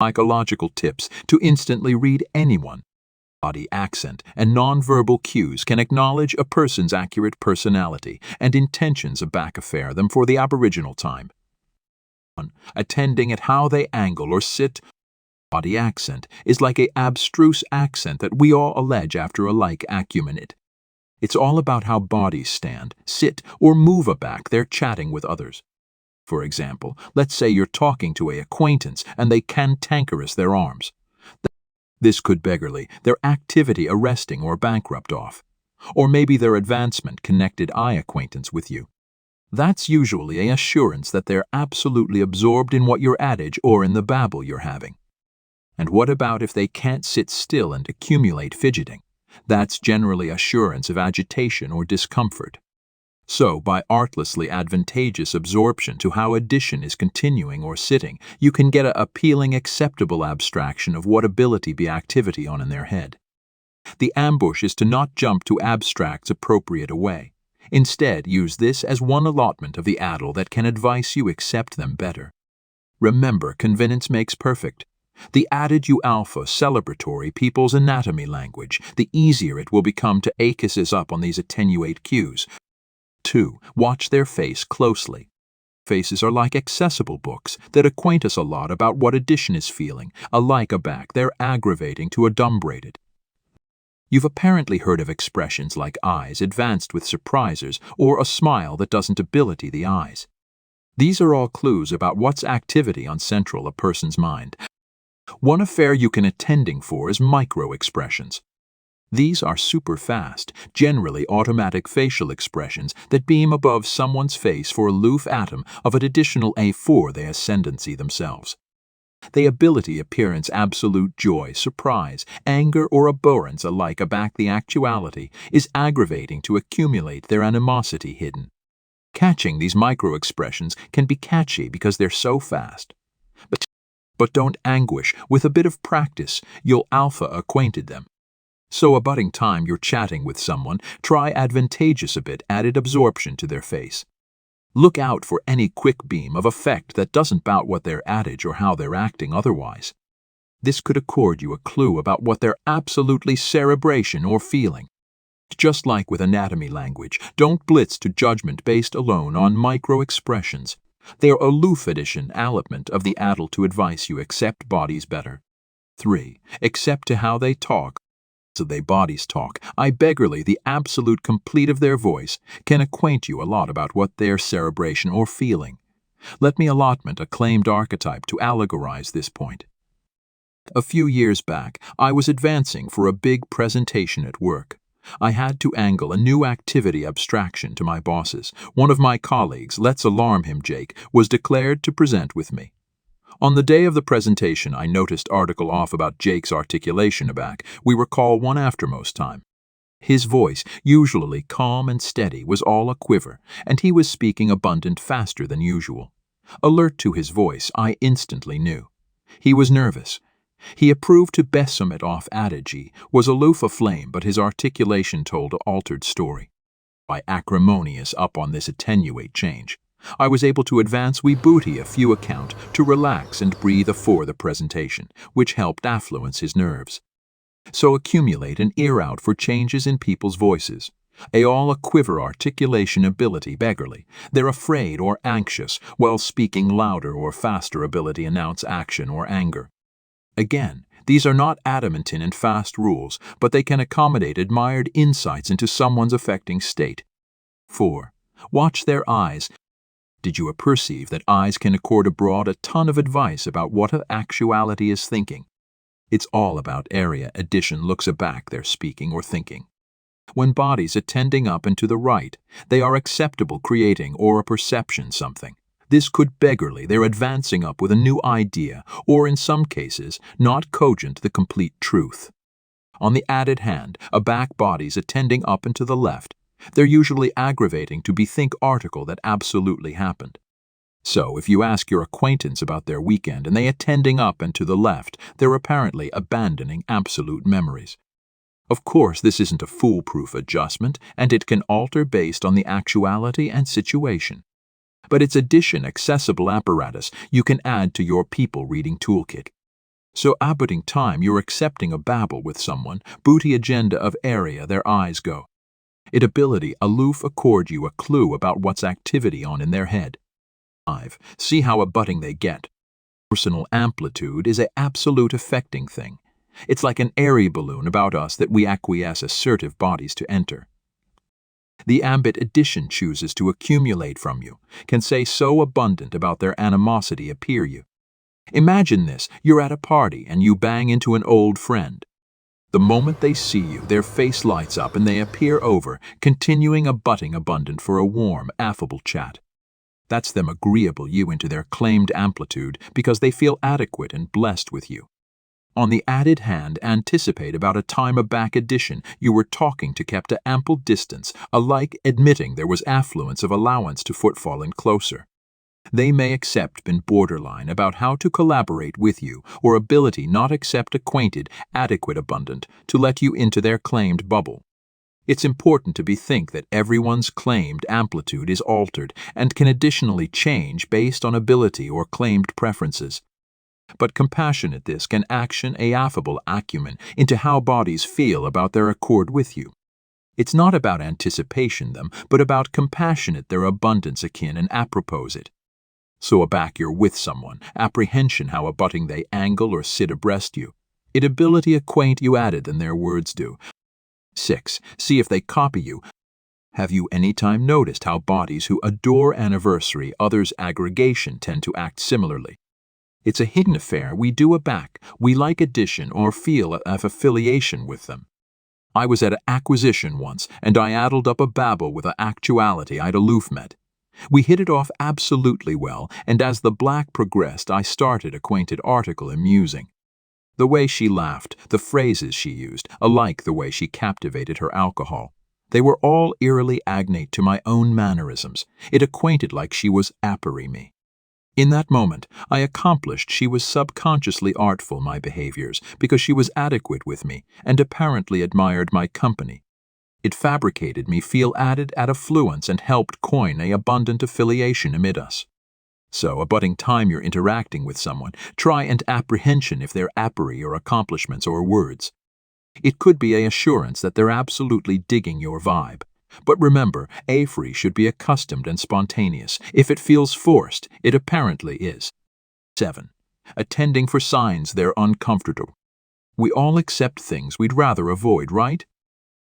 Psychological tips to instantly read anyone. Body accent and nonverbal cues can acknowledge a person's accurate personality and intentions of back affair them for the aboriginal time. 1. Attending at how they angle or sit. Body accent is like a abstruse accent that we all allege after a like acumen it. It's all about how bodies stand, sit, or move aback they're chatting with others. For example, let's say you're talking to an acquaintance and they cantankerous their arms. This could beggarly, their activity arresting or bankrupt off. Or maybe their advancement connected eye acquaintance with you. That's usually an assurance that they're absolutely absorbed in what you're adage or in the babble you're having. And what about if they can't sit still and accumulate fidgeting? That's generally assurance of agitation or discomfort. So, by artlessly advantageous absorption to how addition is continuing or sitting, you can get a appealing, acceptable abstraction of what ability be activity on in their head. The ambush is to not jump to abstracts appropriate away. Instead, use this as one allotment of the addle that can advise you accept them better. Remember, convenience makes perfect. The added you alpha celebratory people's anatomy language, the easier it will become to ACUSes up on these attenuate cues. 2. Watch their face closely. Faces are like accessible books that acquaint us a lot about what addition is feeling, alike aback they're aggravating to adumbrated. You've apparently heard of expressions like eyes advanced with surprisers or a smile that doesn't ability the eyes. These are all clues about what's activity on central a person's mind. One affair you can attending for is micro-expressions. These are super fast, generally automatic facial expressions that beam above someone's face for aloof atom of an additional A4 they ascendancy themselves. They ability appearance absolute joy, surprise, anger, or abhorrence alike aback the actuality is aggravating to accumulate their animosity hidden. Catching these micro-expressions can be catchy because they're so fast. But don't anguish, with a bit of practice, you'll alpha acquainted them. So a budding time you're chatting with someone, try advantageous a bit added absorption to their face. Look out for any quick beam of effect that doesn't bout what they're adage or how they're acting otherwise. This could accord you a clue about what they're absolutely cerebration or feeling. Just like with anatomy language, don't blitz to judgment based alone on micro-expressions. They're aloof addition allotment of the addle to advise you accept bodies better. 3. Accept to how they talk. So they bodies talk, I beggarly the absolute complete of their voice can acquaint you a lot about what their cerebration or feeling. Let me allotment a claimed archetype to allegorize this point. A few years back, I was advancing for a big presentation at work. I had to angle a new activity abstraction to my bosses. One of my colleagues, let's alarm him Jake, was declared to present with me. On the day of the presentation, I noticed article off about Jake's articulation aback. We recall one aftermost time. His voice, usually calm and steady, was all a quiver, and he was speaking abundant faster than usual. Alert to his voice, I instantly knew. He was nervous. He approved to besom it off adage, was aloof aflame, but his articulation told an altered story. By acrimonious up on this attenuate change, I was able to advance we booty a few account to relax and breathe afore the presentation, which helped affluence his nerves. So accumulate an ear out for changes in people's voices. All a quiver articulation ability beggarly. They're afraid or anxious, while speaking louder or faster ability announce action or anger. Again, these are not adamantine and fast rules, but they can accommodate admired insights into someone's affecting state. 4. Watch their eyes. Did you perceive that eyes can accord abroad a ton of advice about what an actuality is thinking? It's all about area addition looks aback their speaking or thinking. When bodies are tending up and to the right, they are acceptable creating or a perception something. This could beggarly they're advancing up with a new idea or in some cases not cogent the complete truth. On the added hand, aback bodies attending up and to the left, they're usually aggravating to bethink article that absolutely happened. So if you ask your acquaintance about their weekend and they attending up and to the left, they're apparently abandoning absolute memories. Of course, this isn't a foolproof adjustment, and it can alter based on the actuality and situation. But it's addition accessible apparatus you can add to your people reading toolkit. So abutting time you're accepting a babble with someone, booty agenda of area their eyes go. It ability aloof accord you a clue about what's activity on in their head. 5. See how abutting they get. Personal amplitude is a absolute affecting thing. It's like an airy balloon about us that we acquiesce assertive bodies to enter. The ambit addition chooses to accumulate from you, can say so abundant about their animosity appear you. Imagine this, you're at a party and you bang into an old friend. The moment they see you, their face lights up and they appear over, continuing abutting abundant for a warm, affable chat. That's them agreeable you into their claimed amplitude because they feel adequate and blessed with you. On the added hand, anticipate about a time aback addition you were talking to kept a ample distance, alike admitting there was affluence of allowance to footfall in closer. They may accept been borderline about how to collaborate with you, or ability not accept acquainted, adequate abundant, to let you into their claimed bubble. It's important to bethink that everyone's claimed amplitude is altered and can additionally change based on ability or claimed preferences. But compassionate this can action a affable acumen into how bodies feel about their accord with you. It's not about anticipation them, but about compassionate their abundance akin and apropos it. So aback you're with someone, apprehension how abutting they angle or sit abreast you. It ability acquaint you added than their words do. 6. See if they copy you. Have you any time noticed how bodies who adore anniversary others' aggregation tend to act similarly? It's a hidden affair we do aback, we like addition or feel a affiliation with them. I was at an acquisition once, and I addled up a babble with a actuality I'd aloof met. We hit it off absolutely well, and as the black progressed I started acquainted article amusing. The way she laughed, the phrases she used, alike the way she captivated her alcohol. They were all eerily agnate to my own mannerisms. It acquainted like she was appary me. In that moment, I accomplished she was subconsciously artful my behaviors, because she was adequate with me, and apparently admired my company. It fabricated me feel added at affluence and helped coin a abundant affiliation amid us. So, abutting time you're interacting with someone, try and apprehension if they're appary or accomplishments or words. It could be a assurance that they're absolutely digging your vibe. But remember, affrey should be accustomed and spontaneous. If it feels forced, it apparently is. 7. Attending for signs they're uncomfortable. We all accept things we'd rather avoid, right?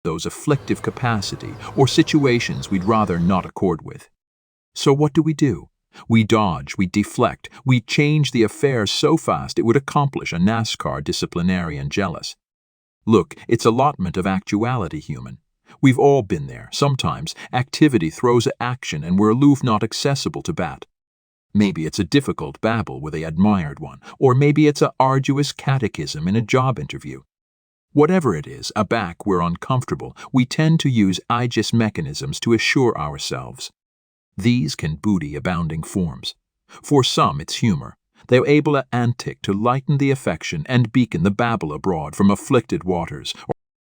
Those afflictive capacity or situations we'd rather not accord with. So what do? We dodge, we deflect, we change the affair so fast it would accomplish a NASCAR disciplinarian jealous. Look, it's allotment of actuality human. We've all been there. Sometimes activity throws at action and we're aloof not accessible to bat. Maybe it's a difficult babble with a admired one, or maybe it's a arduous catechism in a job interview. Whatever it is, aback we're uncomfortable, we tend to use aegis mechanisms to assure ourselves. These can booty abounding forms. For some it's humor. They're able at antic to lighten the affection and beacon the babble abroad from afflicted waters,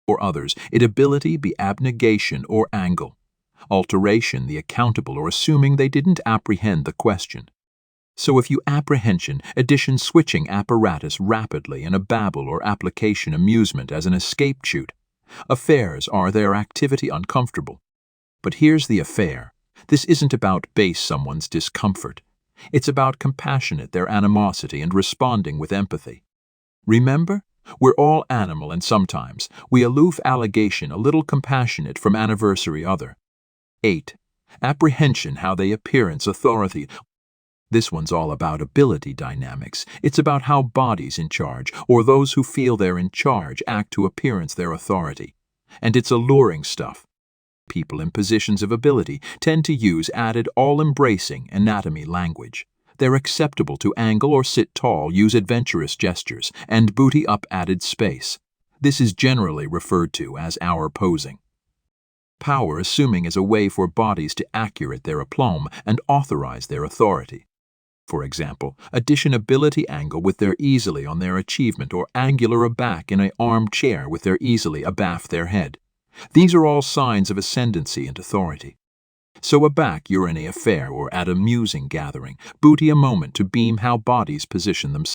or others, it ability be abnegation or angle. Alteration the accountable or assuming they didn't apprehend the question. So if you apprehension, addition switching apparatus rapidly and a babble or application amusement as an escape chute. Affairs are their activity uncomfortable. But here's the affair. This isn't about base someone's discomfort. It's about compassionate their animosity and responding with empathy. Remember? We're all animal and sometimes we aloof allegation a little compassionate from anniversary other. 8. Apprehension how they appearance authority. This one's all about ability dynamics. It's about how bodies in charge, or those who feel they're in charge, act to appearance their authority. And it's alluring stuff. People in positions of ability tend to use added all-embracing anatomy language. They're acceptable to angle or sit tall, use adventurous gestures, and booty up added space. This is generally referred to as our posing. Power assuming as a way for bodies to accurate their aplomb and authorize their authority. For example, addition ability angle with their easily on their achievement or angular aback in an armchair with their easily abaft their head. These are all signs of ascendancy and authority. So aback you're in a affair or at a musing gathering, booty a moment to beam how bodies position themselves.